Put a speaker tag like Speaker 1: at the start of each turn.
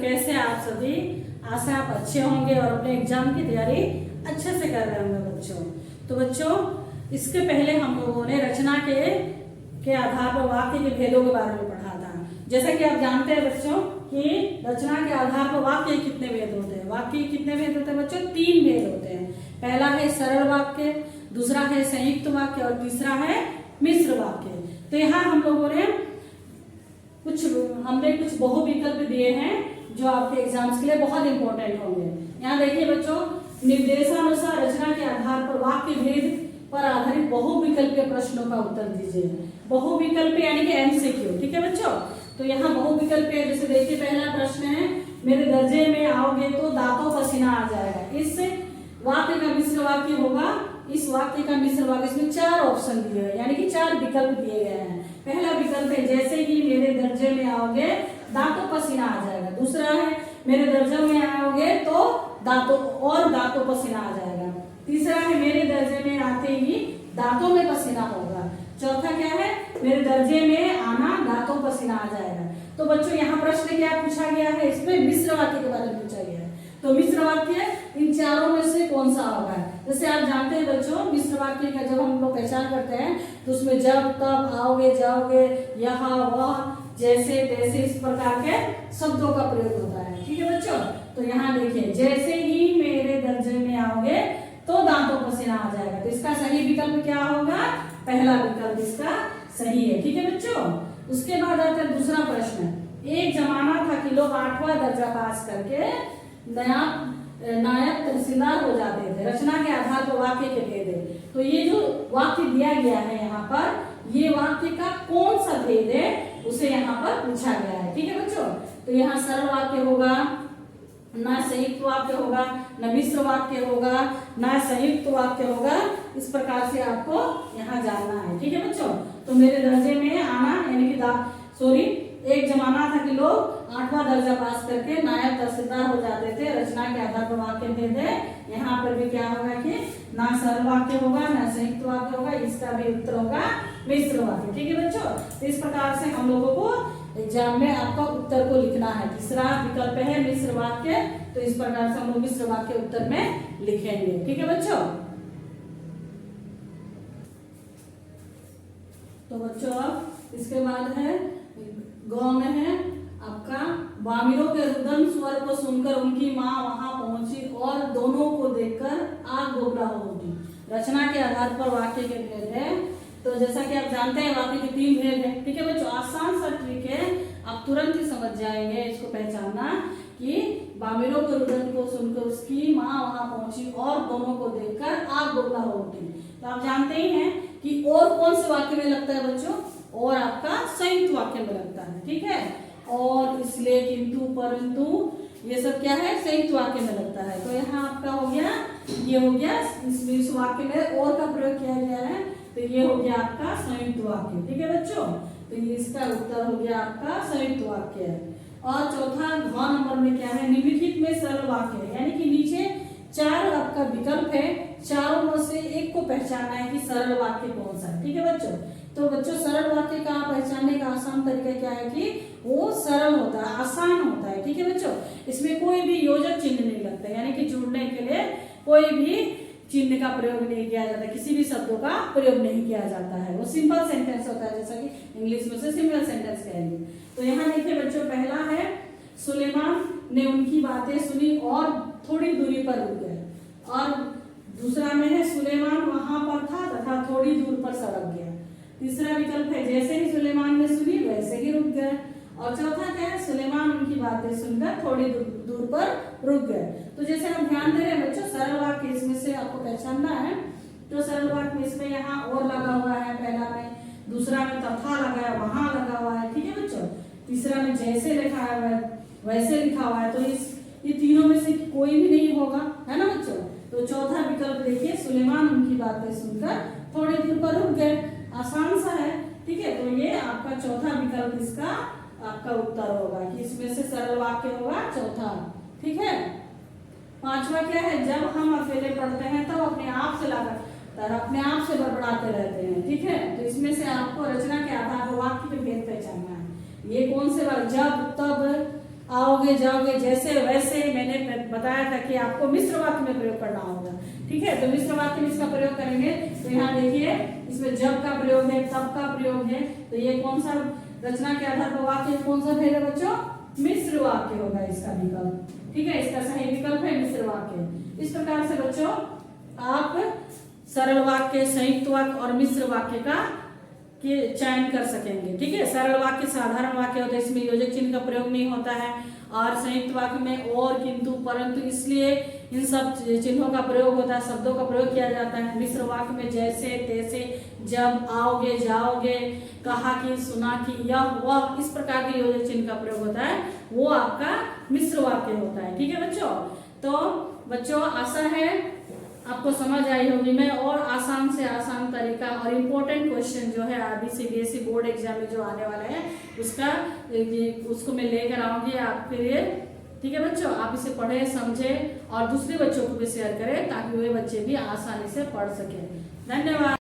Speaker 1: कैसे आप सभी? आशा आप अच्छे होंगे और अपने एग्जाम की तैयारी अच्छे से कर रहे होंगे बच्चों। तो बच्चों, इसके पहले हम लोगों ने रचना के आधार पर वाक्य के भेदों के बारे में पढ़ा था। जैसा कि आप जानते हैं बच्चों कि रचना के आधार पर वाक्य कितने भेद होते हैं। वाक्य कितने भेद होते हैं बच्चों? 3 भेद होते हैं। पहला है सरल वाक्य, दूसरा है संयुक्त वाक्य और तीसरा है मिश्र वाक्य। तो यहाँ हम लोगों ने हमने कुछ बहुविकल्प दिए हैं जो आपके एग्जाम्स के लिए बहुत इंपॉर्टेंट होंगे। यहाँ देखिए बच्चों, निर्देशानुसार रचना के आधार पर वाक्य भेद पर आधारित बहुविकल्पीय प्रश्नों का उत्तर दीजिए। बहुविकल्प यानी कि एमसीक्यू, ठीक है बच्चों। तो यहाँ बहुविकल्पीय, जैसे देखिए पहला प्रश्न है, मेरे दर्जे में आओगे तो दांतों पसीना आ जाएगा। इस वाक्य का मिश्र वाक्य होगा। इस वाक्य का मिश्र वाक्य, इसमें 4 ऑप्शन दिए हैं, यानी कि 4 विकल्प दिए गए हैं। पहला विकल्प है जैसे ही मेरे दर्जे में आओगे दांतों पसीना आ जाएगा। दूसरा है मेरे दर्जे में आओगे तो दांतों पसीना आ जाएगा। तीसरा है मेरे दर्जे में आते ही दांतों में पसीना होगा। चौथा क्या है? मेरे दर्जे में आना दांतों पसीना आ जाएगा। तो बच्चों यहाँ प्रश्न क्या पूछा गया है? इसमें मिश्र वाक्य के बारे में पूछा गया है। तो मिश्र वाक्य इन चारों में से कौन सा होगा? जैसे आप जानते हैं बच्चों, मिश्र वाक्य का जब हम लोग पहचान करते हैं तो उसमें जब, तब, आओगे, जाओगे, यहाँ, वह, जैसे, तैसे, इस प्रकार के शब्दों का प्रयोग होता है। ठीक है बच्चों। तो यहाँ देखिए, जैसे ही मेरे दर्जे में आओगे तो दांतों पसीना आ जाएगा। तो इसका सही विकल्प क्या होगा? पहला विकल्प इसका सही है। ठीक है बच्चों। उसके बाद आता है दूसरा प्रश्न। एक जमाना था कि लोग 8वां दर्जा पास करके नायब तहसीलदार हो जाते थे। रचना के आधार पर वाक्य के भेद है। तो ये जो वाक्य दिया गया है यहाँ पर, ये वाक्य का कौन सा भेद है उसे यहाँ पर पूछा गया है। ठीक है बच्चों। तो यहाँ सरल वाक्य होगा, ना संयुक्त वाक्य होगा, न मिश्र वाक्य होगा, ना संयुक्त वाक्य होगा। इस प्रकार से आपको यहाँ जानना है। ठीक है बच्चों। तो मेरे दर्जे में आना यानी कि एक जमाना था कि लोग 8वां दर्जा पास करके नायब तहसीलदार हो जाते थे। रचना के आधार पर वाक्य भेद है। यहाँ पर भी क्या होगा कि ना सरल वाक्य होगा, ना संयुक्त वाक्य होगा। इसका भी उत्तर होगा मिश्र वाक्य। ठीक है बच्चों। तो इस प्रकार से हम लोगों को एग्जाम में आपका उत्तर को लिखना है। तीसरा विकल्प है मिश्र वाक्य। तो इस प्रकार से हम लोग मिश्र वाक्य उत्तर में लिखेंगे। ठीक है बच्चों। तो बच्चों इसके बाद है गाँव में है आपका, बामिरों के रुदन स्वर को सुनकर उनकी माँ वहां पहुंची और दोनों को देखकर आग बोगला हो उठी। रचना के आधार पर वाक्य के भेद है। तो जैसा कि आप जानते हैं वाक्य के 3 भेद है। ठीक है बच्चों। आसान सा ट्रिक है, आप तुरंत ही समझ जाएंगे इसको पहचानना कि बामिरों के रुदन को सुनकर उसकी माँ वहां पहुंची और दोनों को देखकर आग बोगला हो उठी। तो आप जानते ही हैं कि और कौन से वाक्य में लगता है बच्चों? और आपका संयुक्त वाक्य में लगता है। ठीक है। और, इसलिए, किंतु, परंतु, ये सब क्या है? संयुक्त वाक्य में लगता है। तो यहाँ आपका हो गया, ये हो गया इस वाक्य में और का प्रयोग किया गया है। तो ये हो गया आपका संयुक्त वाक्य। ठीक है बच्चों। तो ये इसका उत्तर हो गया आपका संयुक्त वाक्य है। और चौथा घ नंबर में क्या है? निम्नलिखित में सरल वाक्य है, यानी कि नीचे 4 आपका विकल्प है, चारों में से एक को पहचानना है कि सरल वाक्य कौन सा है। ठीक है बच्चों। तो बच्चों सरल वाक्य का पहचानने का आसान तरीका क्या है कि वो सरल होता है, आसान होता है। ठीक है बच्चों। इसमें कोई भी योजक चिन्ह नहीं लगता, यानी कि जुड़ने के लिए कोई भी चिन्ह का प्रयोग नहीं किया जाता, किसी भी शब्दों का प्रयोग नहीं किया जाता है। वो सिंपल सेंटेंस होता है, जैसा कि इंग्लिश में से सिंपल सेंटेंस कहेंगे। तो यहाँ देखिए बच्चों, पहला है सुलेमान ने उनकी बातें सुनी और थोड़ी दूरी पर रुक गए। और दूसरा में है सुलेमान वहां पर था तथा थोड़ी दूर पर सड़क गया। तीसरा विकल्प है जैसे ही सुलेमान ने सुनी वैसे ही रुक गए। और चौथा क्या है? सुलेमान उनकी बातें सुनकर थोड़ी दूर पर रुक गए। तो जैसे हम ध्यान दे रहे हैं बच्चों, सरल वाक्य इसमें से आपको पहचानना है। तो सरल वाक्य में इसमें यहाँ और लगा हुआ है पहला में, दूसरा में तथा लगा है, वहां लगा हुआ है। ठीक है बच्चों। तीसरा में जैसे लिखा है वैसे लिखा हुआ है। तो ये तीनों में से कोई भी नहीं होगा, है ना बच्चों। तो चौथा विकल्प देखिए, सुलेमान उनकी बातें सुनकर थोड़ी दूर पर रुक गए। आसान सा है। ठीक है। तो ये आपका चौथा विकल्प इसका आपका उत्तर होगा कि इसमें से सरल वाक्य होगा चौथा। ठीक है। पांचवा क्या है? जब हम अकेले पढ़ते हैं तब अपने आप से बड़बड़ाते रहते हैं। ठीक है। तो इसमें से आपको रचना के आधार पर वाक्य के भेद पहचानना है। ये कौन से? जब, तब, आओगे, आओगे जाओगे, जैसे वैसे मैंने बताया था कि आपको मिश्र वाक्य में प्रयोग करना होगा। ठीक है, तो मिश्र वाक्य में इसका प्रयोग करेंगे। तो यहाँ देखिए, इसमें जब का प्रयोग है, तब का प्रयोग है। तो ये कौन सा रचना के आधार पर वाक्य कौन सा भेद है बच्चों? मिश्र वाक्य होगा इसका विकल्प। ठीक है, इसका सही विकल्प है मिश्र वाक्य। इस प्रकार से बच्चों आप सरल वाक्य, संयुक्त वाक्य और मिश्र वाक्य का के चयन कर सकेंगे। ठीक है, सरल वाक्य साधारण वाक्य होता है, इसमें योजक चिन्ह का प्रयोग नहीं होता है। और संयुक्त वाक्य में और, किंतु, परंतु, इसलिए इन सब चिन्हों का प्रयोग होता है, शब्दों का प्रयोग किया जाता है। मिश्र वाक्य में जैसे तैसे, जब, आओगे जाओगे, कहा कि, सुना कि, यह वह, इस प्रकार के योजक चिन्ह का प्रयोग होता है, वो आपका मिश्र वाक्य होता है। ठीक है बच्चों, तो बच्चों आशा है आपको समझ आई होगी। मैं और आसान से आसान तरीका और इम्पोर्टेंट क्वेश्चन जो है अभी सीबीएसई बोर्ड एग्जाम में जो आने वाला है उसको मैं लेकर आऊंगी आपके लिए। ठीक है बच्चों, आप इसे पढ़े समझे और दूसरे बच्चों को भी शेयर करें ताकि वे बच्चे भी आसानी से पढ़ सकें। धन्यवाद।